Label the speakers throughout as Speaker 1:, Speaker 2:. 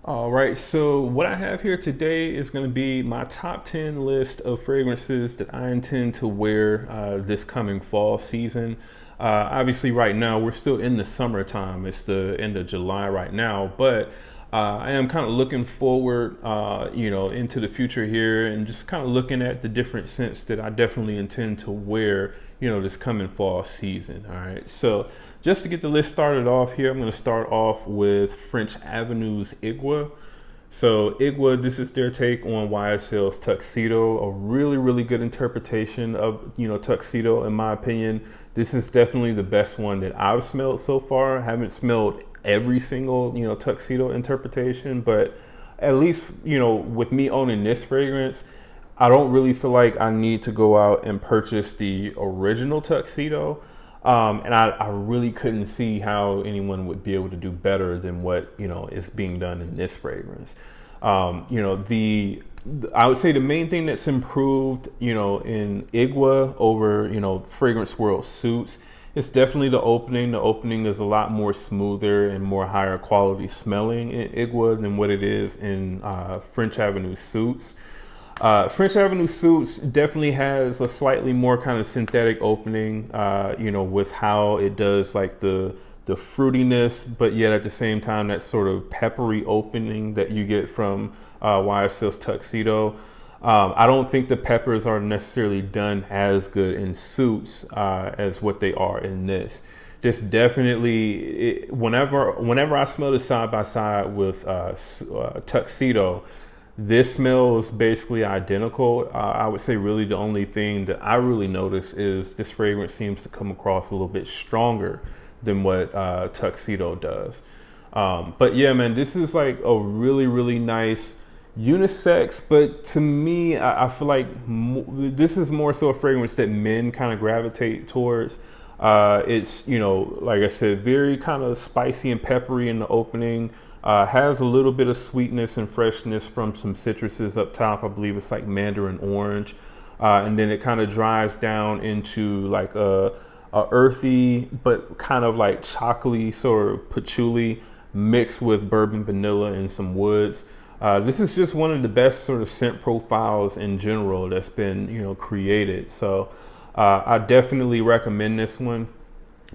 Speaker 1: All right, so what I have here today is going to be my top 10 list of fragrances that I intend to wear this coming fall season. Obviously, right now we're still in the summertime. It's the end of July right now, but I am kind of looking forward, into the future here, and just kind of looking at the different scents that I definitely intend to wear, this coming fall season. All right, so just to get the list started off here, I'm going to start off with French Avenue's Ighwa. So Ighwa, this is their take on YSL's Tuxedo, a really, really good interpretation of, Tuxedo in my opinion. This is definitely the best one that I've smelled so far. I haven't smelled every single, Tuxedo interpretation, but at least, with me owning this fragrance, I don't really feel like I need to go out and purchase the original Tuxedo. And I really couldn't see how anyone would be able to do better than what, is being done in this fragrance. I would say the main thing that's improved, in Ighwa over, Fragrance World Suits, it's definitely the opening. The opening is a lot more smoother and more higher quality smelling in Ighwa than what it is in French Avenue Suits. French Avenue Suits definitely has a slightly more kind of synthetic opening, with how it does like the fruitiness, but yet at the same time that sort of peppery opening that you get from YSL's Tuxedo. I don't think the peppers are necessarily done as good in Suits as what they are in this. Just definitely, whenever I smell this side by side with Tuxedo, this smells basically identical. I would say really the only thing that I really notice is this fragrance seems to come across a little bit stronger than what Tuxedo does. But yeah, man, this is like a really, really nice unisex, but to me, I feel like this is more so a fragrance that men kind of gravitate towards. It's, like I said, very kind of spicy and peppery in the opening. Has a little bit of sweetness and freshness from some citruses up top. I believe it's like mandarin orange. And then it kind of drives down into like a earthy, but kind of like chocolatey sort of patchouli mixed with bourbon vanilla and some woods. This is just one of the best sort of scent profiles in general that's been, created. So I definitely recommend this one.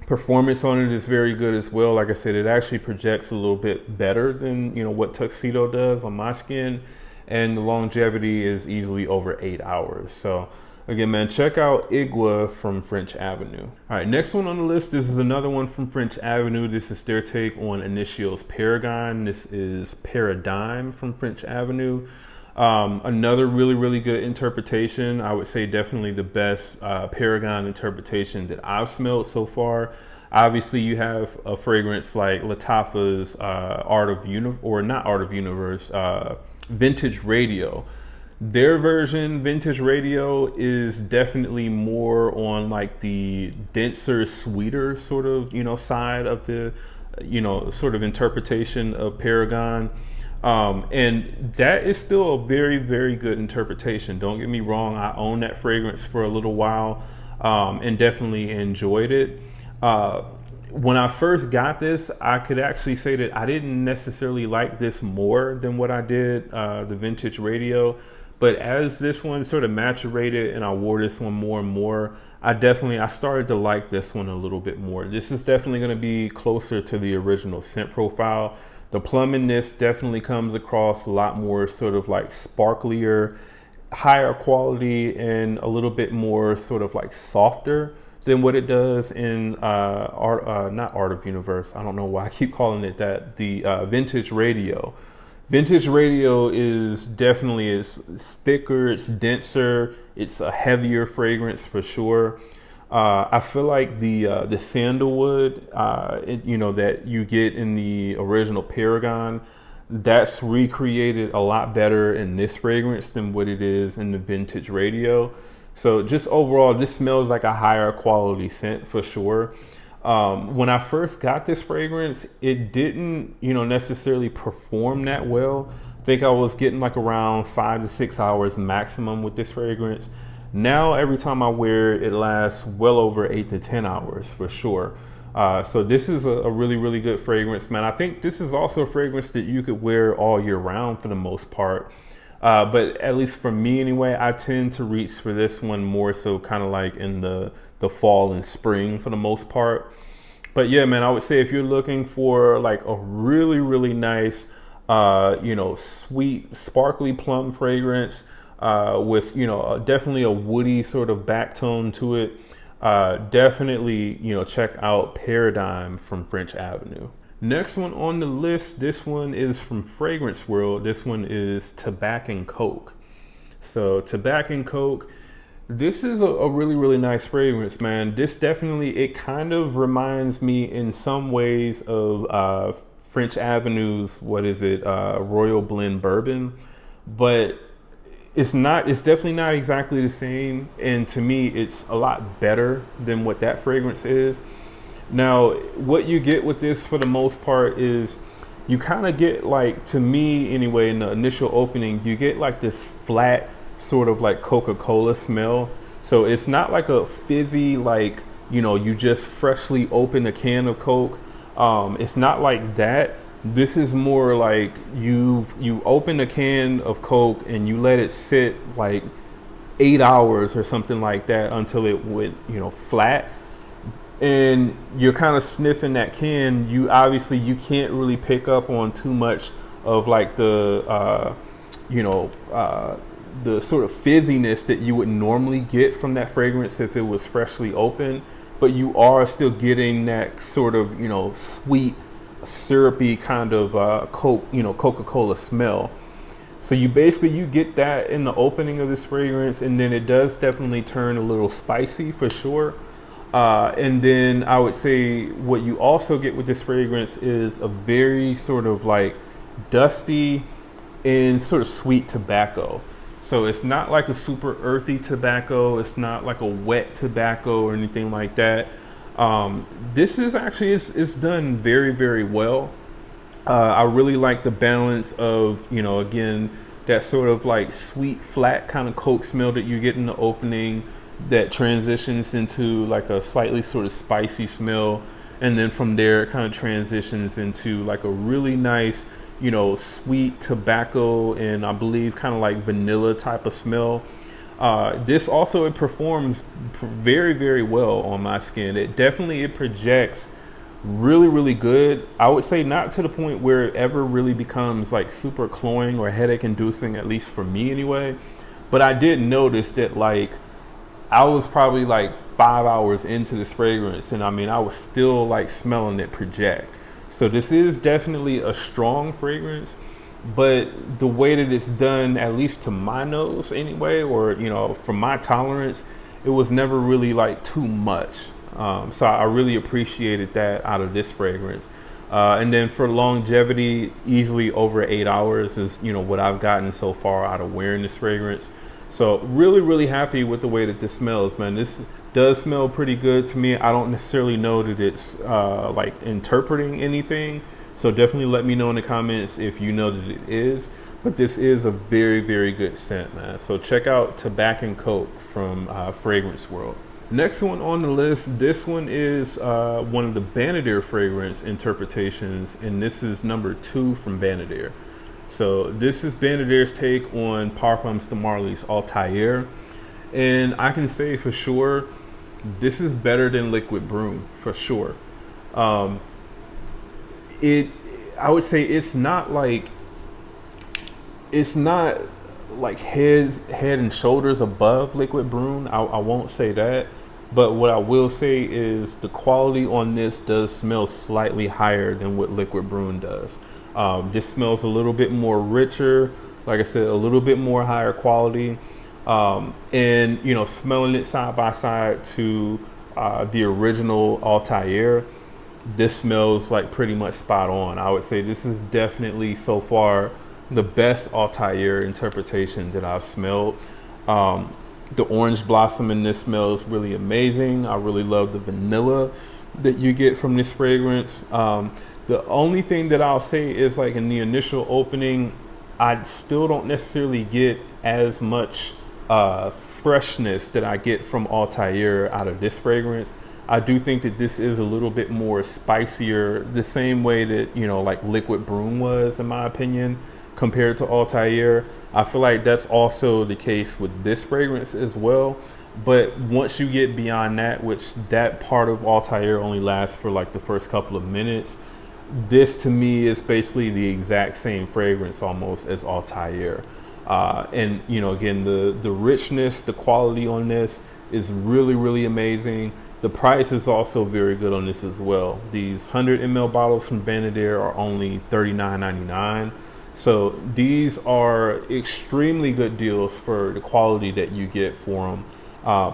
Speaker 1: Performance on it is very good as well. Like I said, it actually projects a little bit better than what Tuxedo does on my skin, and the longevity is easily over 8 hours. So again, man, check out Ighwa from French Avenue. All right, next one on the list. This is another one from French Avenue. This is their take on Initio's Paragon. This is Paradigm from French Avenue. Another really, really good interpretation. I would say definitely the best Paragon interpretation that I've smelled so far. Obviously, you have a fragrance like Lattafa's Vintage Radio. Their version, Vintage Radio, is definitely more on like the denser, sweeter sort of, side of the, sort of interpretation of Paragon. And that is still a very, very good interpretation. Don't get me wrong. I owned that fragrance for a little while, and definitely enjoyed it. When I first got this, I could actually say that I didn't necessarily like this more than what I did, the Vintage Radio. But as this one sort of maturated and I wore this one more and more, I started to like this one a little bit more. This is definitely going to be closer to the original scent profile. The plum in this definitely comes across a lot more sort of like sparklier, higher quality, and a little bit more sort of like softer than what it does in not Art of Universe. I don't know why I keep calling it that. The Vintage Radio. Vintage Radio is definitely it's thicker, it's denser, it's a heavier fragrance for sure. I feel like the sandalwood, that you get in the original Paragon, that's recreated a lot better in this fragrance than what it is in the Vintage Radio. So just overall, this smells like a higher quality scent for sure. When I first got this fragrance, it didn't, necessarily perform that well. I think I was getting like around 5 to 6 hours maximum with this fragrance. Now, every time I wear it, it lasts well over 8 to 10 hours for sure. So this is a really, really good fragrance, man. I think this is also a fragrance that you could wear all year round for the most part. But at least for me anyway, I tend to reach for this one more so kind of like in the fall and spring for the most part. But yeah, man, I would say if you're looking for like a really, really nice, sweet, sparkly plum fragrance with, definitely a woody sort of back tone to it, definitely, check out Paradigm from French Avenue. Next one on the list, this one is from Fragrance World. This one is Tabac N Coke. So Tabac N Coke, this is a really, really nice fragrance, man. This definitely, it kind of reminds me in some ways of French Avenue's, Royal Blend Bourbon, but it's definitely not exactly the same. And to me, it's a lot better than what that fragrance is. Now, what you get with this for the most part is you kind of get like, to me anyway, in the initial opening, you get like this flat sort of like Coca-Cola smell. So it's not like a fizzy, like, you just freshly open a can of Coke. It's not like that. This is more like you open a can of Coke and you let it sit like 8 hours or something like that until it went, flat. And you're kind of sniffing that can. You can't really pick up on too much of like the sort of fizziness that you would normally get from that fragrance if it was freshly opened, but you are still getting that sort of, sweet, syrupy kind of Coca-Cola smell. So you get that in the opening of this fragrance, and then it does definitely turn a little spicy for sure. And then I would say what you also get with this fragrance is a very sort of like dusty and sort of sweet tobacco. So it's not like a super earthy tobacco. It's not like a wet tobacco or anything like that. This is actually, it's done very, very well. I really like the balance of, again, that sort of like sweet, flat kind of Coke smell that you get in the opening that transitions into like a slightly sort of spicy smell. And then from there, it kind of transitions into like a really nice, sweet tobacco and I believe kind of like vanilla type of smell. This also, it performs very, very well on my skin. It projects really, really good. I would say not to the point where it ever really becomes like super cloying or headache inducing, at least for me anyway. But I did notice that like I was probably like 5 hours into this fragrance and I was still like smelling it project. So this is definitely a strong fragrance, but the way that it's done, at least to my nose anyway, or, from my tolerance, it was never really like too much. So I really appreciated that out of this fragrance. And then for longevity, easily over 8 hours is, what I've gotten so far out of wearing this fragrance. So really, really happy with the way that this smells, man. This does smell pretty good to me. I don't necessarily know that it's like interpreting anything. So definitely let me know in the comments if you know that it is. But this is a very, very good scent, man. So check out Tabac N Coke from Fragrance World. Next one on the list, this one is one of the Banadir fragrance interpretations, and this is number 2 from Banadir. So this is Banadir's take on Parfums de Marly's Altair, and I can say for sure this is better than Liquid Broom for sure. I would say it's not like head and shoulders above Liquid Broom. I won't say that, but what I will say is the quality on this does smell slightly higher than what Liquid Broom does. This smells a little bit more richer, like I said, a little bit more higher quality, and smelling it side by side to the original Altair, this smells like pretty much spot on. I would say this is definitely so far the best Altair interpretation that I've smelled. The orange blossom in this smells really amazing. I really love the vanilla that you get from this fragrance. The only thing that I'll say is like in the initial opening, I still don't necessarily get as much freshness that I get from Altair out of this fragrance. I do think that this is a little bit more spicier, the same way that, you know, like Liquid Broom was, in my opinion, compared to Altair. I feel like that's also the case with this fragrance as well. But once you get beyond that, which that part of Altair only lasts for like the first couple of minutes, this to me is basically the exact same fragrance almost as Altair. And you know, again, the richness, the quality on this is really, really amazing. The price is also very good on this as well. These 100 ml bottles from Banadir are only $39.99. So these are extremely good deals for the quality that you get for them.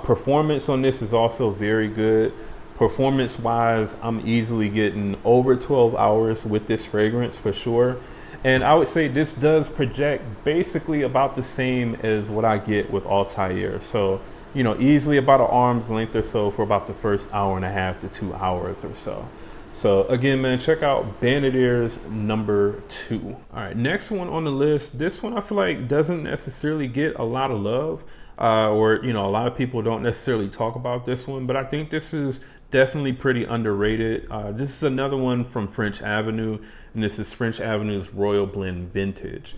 Speaker 1: Performance on this is also very good. Performance wise, I'm easily getting over 12 hours with this fragrance for sure. And I would say this does project basically about the same as what I get with Altair. So, you know, easily about an arm's length or so for about the first hour and a half to 2 hours or so. So again, man, check out Banadir's number 2. All right, next one on the list. This one I feel like doesn't necessarily get a lot of love, or, you know, a lot of people don't necessarily talk about this one, but I think this is definitely pretty underrated. This is another one from French Avenue, and this is French Avenue's Royal Blend Vintage.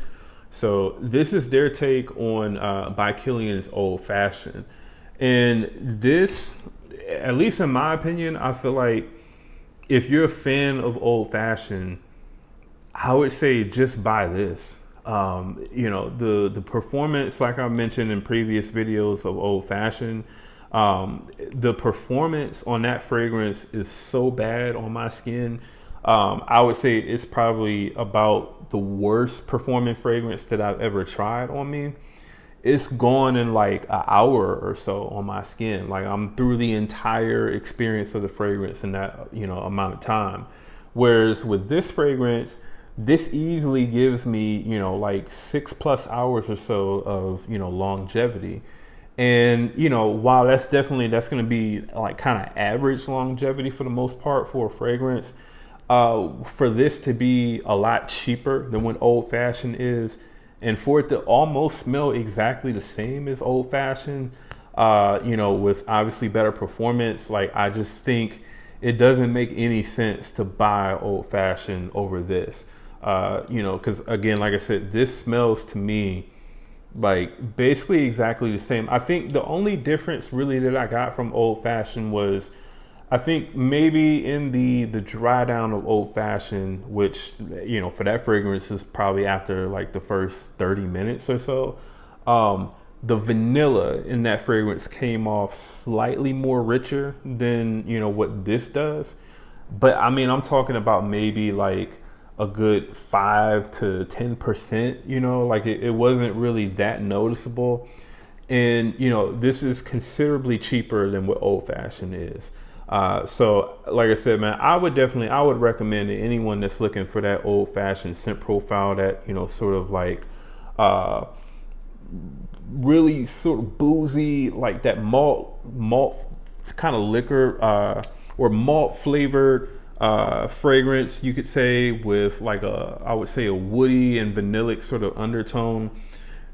Speaker 1: So this is their take on By Killian's Old Fashioned. And this, at least in my opinion, I feel like if you're a fan of Old Fashioned, I would say just buy this. You know, the performance, like I mentioned in previous videos of Old Fashioned, the performance on that fragrance is so bad on my skin. I would say it's probably about the worst performing fragrance that I've ever tried on me. It's gone in like an hour or so on my skin. Like I'm through the entire experience of the fragrance in that, you know, amount of time. Whereas with this fragrance, this easily gives me, you know, like 6+ hours or so of, you know, longevity. And, you know, while that's going to be like kind of average longevity for the most part for a fragrance, for this to be a lot cheaper than what Old Fashioned is, and for it to almost smell exactly the same as Old Fashioned, you know, with obviously better performance, like I just think it doesn't make any sense to buy Old Fashioned over this. You know, because again, like I said, this smells to me like basically exactly the same. I think the only difference really that I got from Old Fashioned was, I think maybe in the dry down of Old Fashioned, which, you know, for that fragrance is probably after like the first 30 minutes or so. The vanilla in that fragrance came off slightly more richer than, you know, what this does. But I mean, I'm talking about maybe like a good 5 to 10%, you know, like it wasn't really that noticeable. And, you know, this is considerably cheaper than what Old Fashioned is. So like I said, man, I would recommend to anyone that's looking for that Old Fashioned scent profile, that, you know, sort of like, really sort of boozy, like that malt kind of liquor, or malt flavored, fragrance, you could say, with like I would say a woody and vanillic sort of undertone.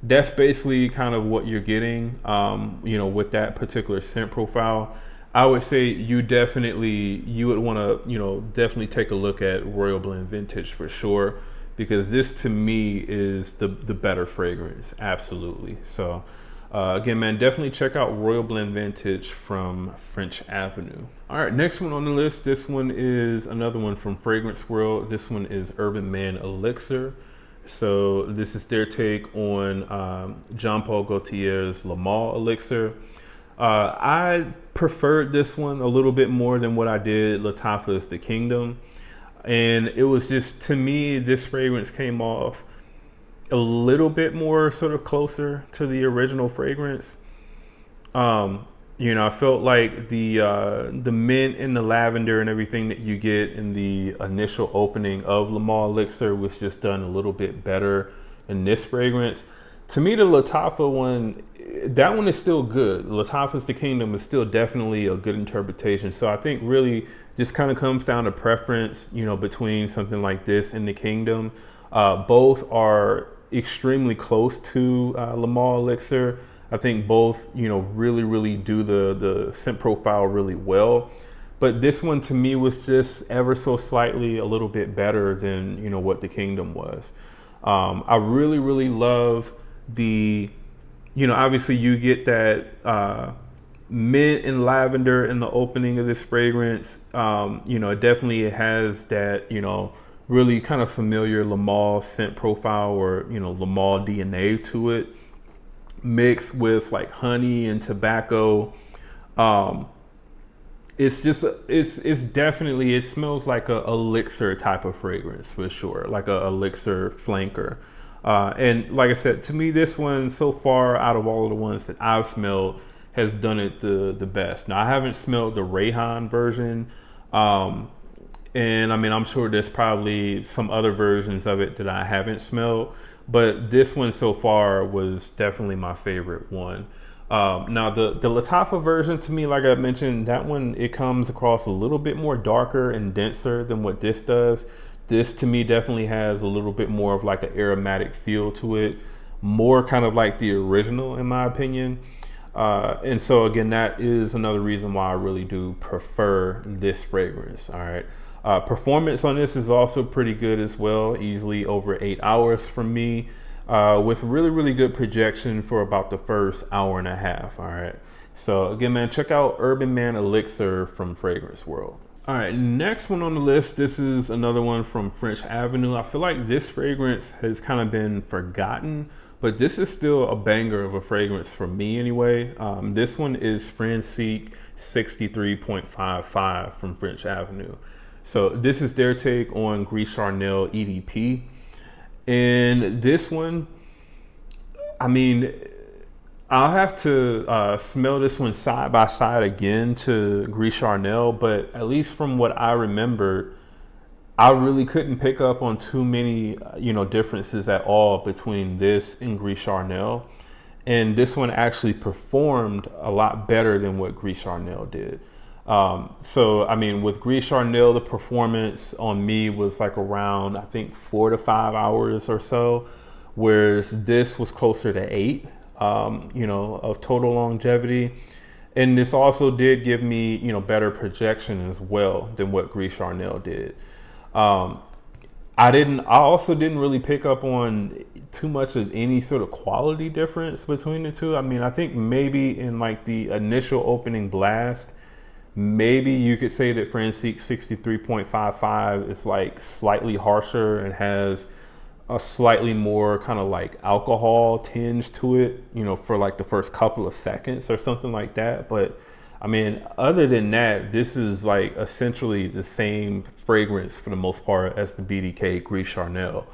Speaker 1: That's basically kind of what you're getting, you know, with that particular scent profile. I would say you would want to, you know, definitely take a look at Royal Blend Vintage for sure, because this to me is the better fragrance, absolutely. So again, man, definitely check out Royal Blend Vintage from French Avenue. All right, next one on the list. This one is another one from Fragrance World. This one is Urban Man Elixir. So this is their take on Jean Paul Gaultier's Le Male Elixir. I preferred this one a little bit more than what I did Lattafa's The Kingdom. And it was just, to me, this fragrance came off a little bit more sort of closer to the original fragrance. You know, I felt like the mint and the lavender and everything that you get in the initial opening of Le Male Elixir was just done a little bit better in this fragrance. To me, the Lattafa one, that one is still good. Lattafa's The Kingdom is still definitely a good interpretation. So I think really just kind of comes down to preference, you know, between something like this and The Kingdom. Both are extremely close to Le Male Elixir. I think both, you know, really do the scent profile really well. but this one to me was just ever so slightly a little bit better than, you know, what the Kingdom was. I really, really love the, you know, obviously you get that mint and lavender in the opening of this fragrance. You know, it definitely has that, you know, really kind of familiar Lamal scent profile, or, you know, Lamal DNA to it, mixed with like honey and tobacco. It's just, it's definitely, it smells like a elixir type of fragrance for sure, like a elixir flanker. And like I said, to me, this one so far out of all of the ones that I've smelled has done it the best. Now I haven't smelled the Rayhan version. And I mean, I'm sure there's probably some other versions of it that I haven't smelled, but this one so far was definitely my favorite one. Now the Lattafa version, to me, like I mentioned, that one, it comes across a little bit more darker and denser than what this does. This to me definitely has a little bit more of like an aromatic feel to it, more kind of like the original in my opinion. And so again, that is another reason why I really do prefer this fragrance. All right. Performance on this is also pretty good as well, easily over 8 hours from me. With really, really good projection for about the first hour and a half. All right. So again, man, check out Urban Man Elixir from Fragrance World. All right, next one on the list. This is another one from French Avenue. I feel like this fragrance has kind of been forgotten, but this is still a banger of a fragrance for me anyway. This one is Francique 63.55 from French Avenue. So this is their take on Gris Charnel EDP. And this one, I mean, I'll have to smell this one side by side again to Gris Charnel, but at least from what I remember, I really couldn't pick up on too many, you know, differences at all between this and Gris Charnel. And this one actually performed a lot better than what Gris Charnel did. So, I mean, with Gris Charnel, the performance on me was like around, I think, 4 to 5 hours or so, whereas this was closer to 8, you know, of total longevity. And this also did give me, you know, better projection as well than what Gris Charnel did. I also didn't really pick up on too much of any sort of quality difference between the two. I mean, I think maybe in like the initial opening blast, maybe you could say that Francique 63.55 is like slightly harsher and has a slightly more kind of like alcohol tinge to it, you know, for like the first couple of seconds or something like that. But I mean, other than that, this is like essentially the same fragrance for the most part as the BDK Gris Charnel.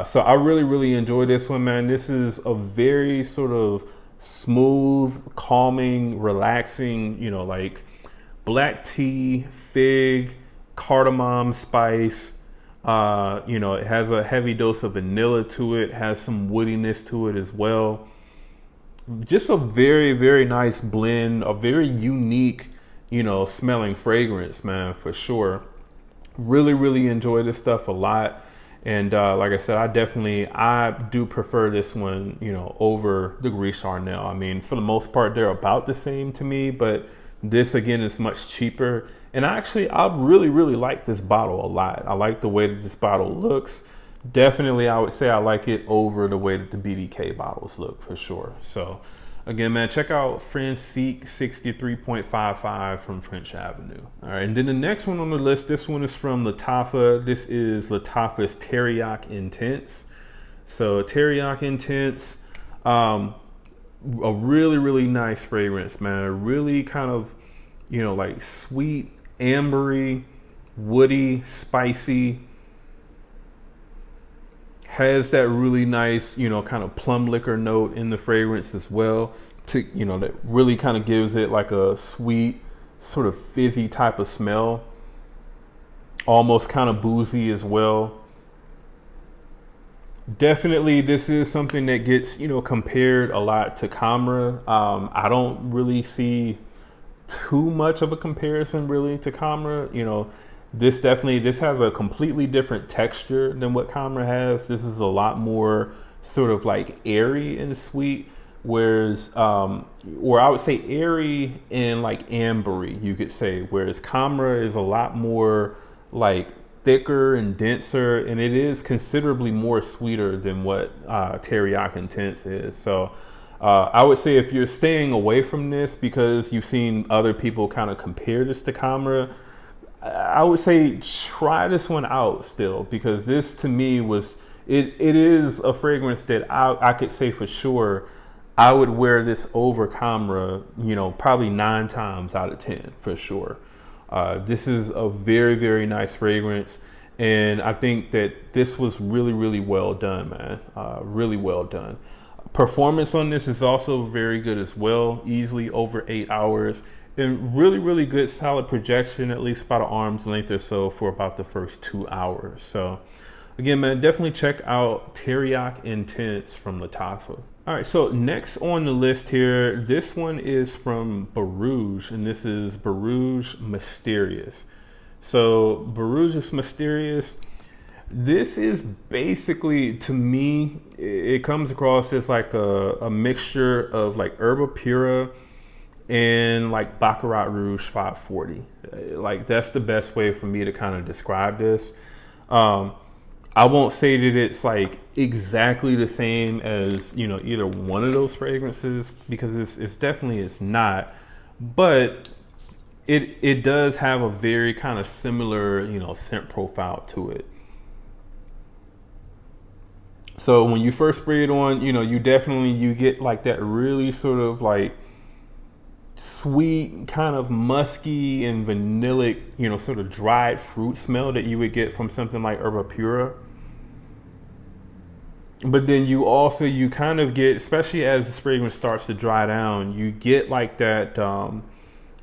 Speaker 1: So I really, really enjoy this one, man. This is a very sort of smooth, calming, relaxing, you know, like black tea, fig, cardamom spice. You know, it has a heavy dose of vanilla to it, has some woodiness to it as well. Just a very, very nice blend, a very unique, you know, smelling fragrance, man, for sure. Really, really enjoy this stuff a lot. And like I said, I do prefer this one, you know, over the Gris Charnel. I mean, for the most part, they're about the same to me, but this again is much cheaper. And I really, really like this bottle a lot. I like the way that this bottle looks. Definitely, I would say I like it over the way that the BDK bottles look for sure. So again, man, check out Francique 63.55 from French Avenue. All right, and then the next one on the list, this one is from Lattafa. This is Lattafa's Teriaq Intense. So Teriaq Intense, a really, really nice fragrance, man. A really kind of, you know, like sweet, ambery, woody, spicy. Has that really nice, you know, kind of plum liquor note in the fragrance as well. You know, that really kind of gives it like a sweet, sort of fizzy type of smell. Almost kind of boozy as well. Definitely, this is something that gets, you know, compared a lot to Camera. I don't really see too much of a comparison really to Camera. You know, this has a completely different texture than what Camera has. This is a lot more sort of like airy and sweet, whereas, or I would say airy and like ambery, you could say, whereas Camera is a lot more like thicker and denser, and it is considerably more sweeter than what Teriaq Intense is. So I would say if you're staying away from this because you've seen other people kind of compare this to Camera, I would say try this one out still, because this to me was, it is a fragrance that I could say for sure I would wear this over Camera, you know, probably 9 times out of 10 for sure. This is a very, very nice fragrance. And I think that this was really, really well done, man. Really well done. Performance on this is also very good as well, easily over 8 hours, and really, really good solid projection, at least about an arm's length or so for about the first 2 hours. So again, man, definitely check out Teriaq Intense from Lattafa. All right, so next on the list here, this one is from Barouge, and this is Barouge Mysterious. So Barouge is Mysterious. This is basically, to me, it comes across as like a mixture of like Herba Pura and like Baccarat Rouge 540. Like that's the best way for me to kind of describe this. I won't say that it's like exactly the same as, you know, either one of those fragrances, because it's definitely, it's not, but it does have a very kind of similar, you know, scent profile to it. So when you first spray it on, you know, you get like that really sort of like sweet, kind of musky and vanillic, you know, sort of dried fruit smell that you would get from something like Herba Pura. But then you kind of get, especially as the fragrance starts to dry down, you get like that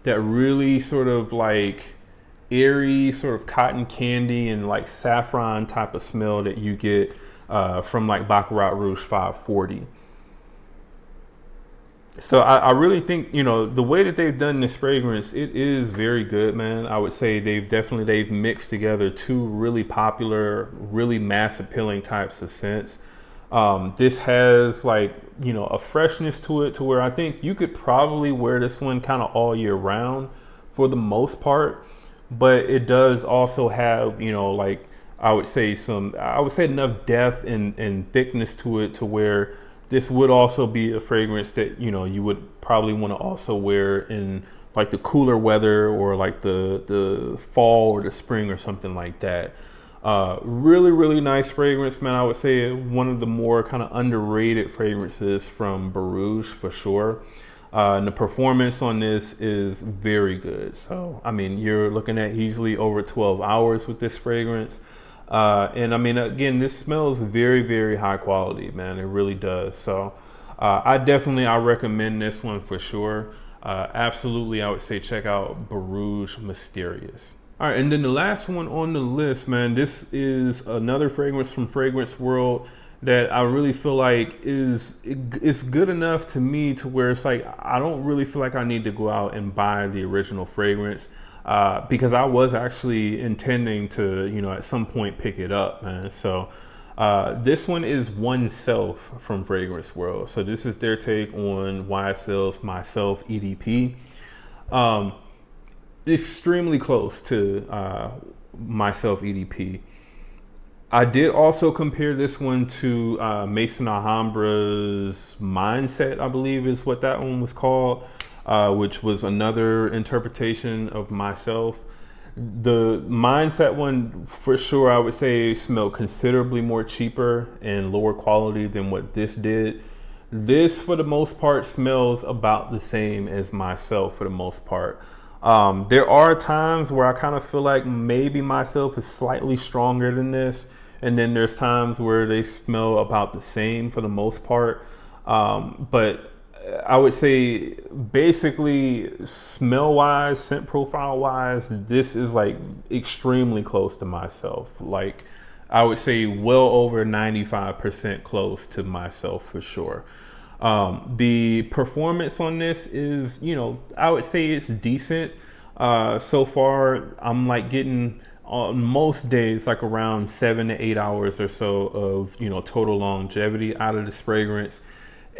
Speaker 1: that really sort of like airy sort of cotton candy and like saffron type of smell that you get from like Baccarat Rouge 540. So I really think, you know, the way that they've done this fragrance, it is very good, man. I would say they've mixed together 2 really popular, really mass appealing types of scents. This has like, you know, a freshness to it to where I think you could probably wear this one kind of all year round for the most part, but it does also have, you know, like I would say enough depth and thickness to it to where this would also be a fragrance that, you know, you would probably want to also wear in like the cooler weather or like the fall or the spring or something like that. Really, really nice fragrance, man. I would say one of the more kind of underrated fragrances from Barouge for sure. And the performance on this is very good. So, I mean, you're looking at easily over 12 hours with this fragrance. And I mean, again, this smells very, very high quality, man. It really does. So I recommend this one for sure. Absolutely, I would say check out Barouge Mysterious. All right, and then the last one on the list, man, this is another fragrance from Fragrance World that I really feel like it's good enough to me to where it's like I don't really feel like I need to go out and buy the original fragrance. Because I was actually intending to, you know, at some point pick it up, man. So this one is Oneself from Fragrance World. So this is their take on YSL's Myself EDP. Extremely close to Myself EDP. I did also compare this one to Maison Alhambra's Mindset, I believe is what that one was called. Which was another interpretation of Myself. The Mindset one, for sure, I would say smelled considerably more cheaper and lower quality than what this did. This, for the most part, smells about the same as Myself for the most part. There are times where I kind of feel like maybe Myself is slightly stronger than this. And then there's times where they smell about the same for the most part. But I would say basically smell wise, scent profile wise, this is like extremely close to Myself. Like I would say well over 95% close to Myself for sure. The performance on this is, you know, I would say it's decent. So far I'm like getting on most days like around 7 to 8 hours or so of, you know, total longevity out of this fragrance.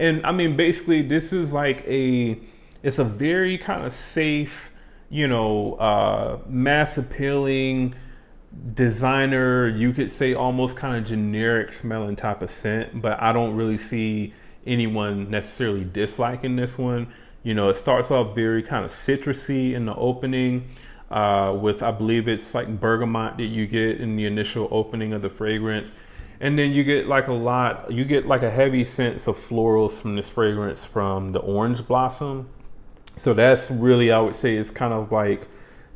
Speaker 1: And I mean, basically, this is like it's a very kind of safe, mass appealing designer, you could say almost kind of generic smelling type of scent, but I don't really see anyone necessarily disliking this one. It starts off very kind of citrusy in the opening, with, I believe it's like bergamot that you get in the initial opening of the fragrance. And then you get like a heavy sense of florals from this fragrance from the orange blossom. So that's really, I would say, is kind of like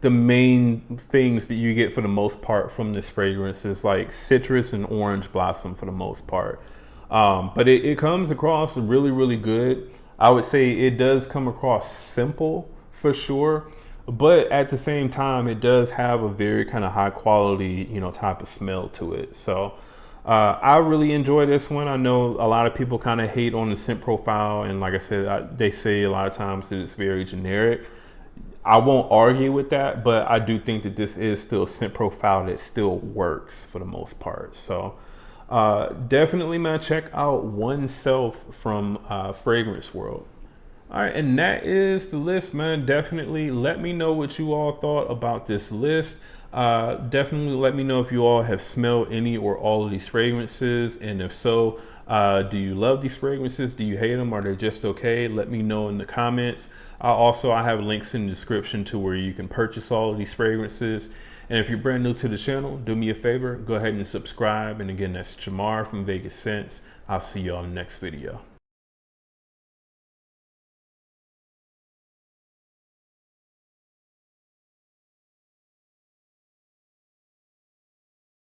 Speaker 1: the main things that you get for the most part from this fragrance is like citrus and orange blossom for the most part. But it comes across really, really good. I would say it does come across simple for sure, but at the same time, it does have a very kind of high quality, type of smell to it. So I really enjoy this one. I know a lot of people kind of hate on the scent profile, and like I said, they say a lot of times that it's very generic. I won't argue with that, but I do think that this is still a scent profile that still works for the most part. So definitely, man, check out Oneself from Fragrance World. All right, and that is the list, man. Definitely let me know what you all thought about this list. Definitely let me know if you all have smelled any or all of these fragrances, and if so, do you love these fragrances? Do you hate them? Are they just okay? Let me know in the comments. I have links in the description to where you can purchase all of these fragrances. And if you're brand new to the channel, do me a favor, go ahead and subscribe. And again, that's Jamar from Vegas Scents. I'll see you on the next video.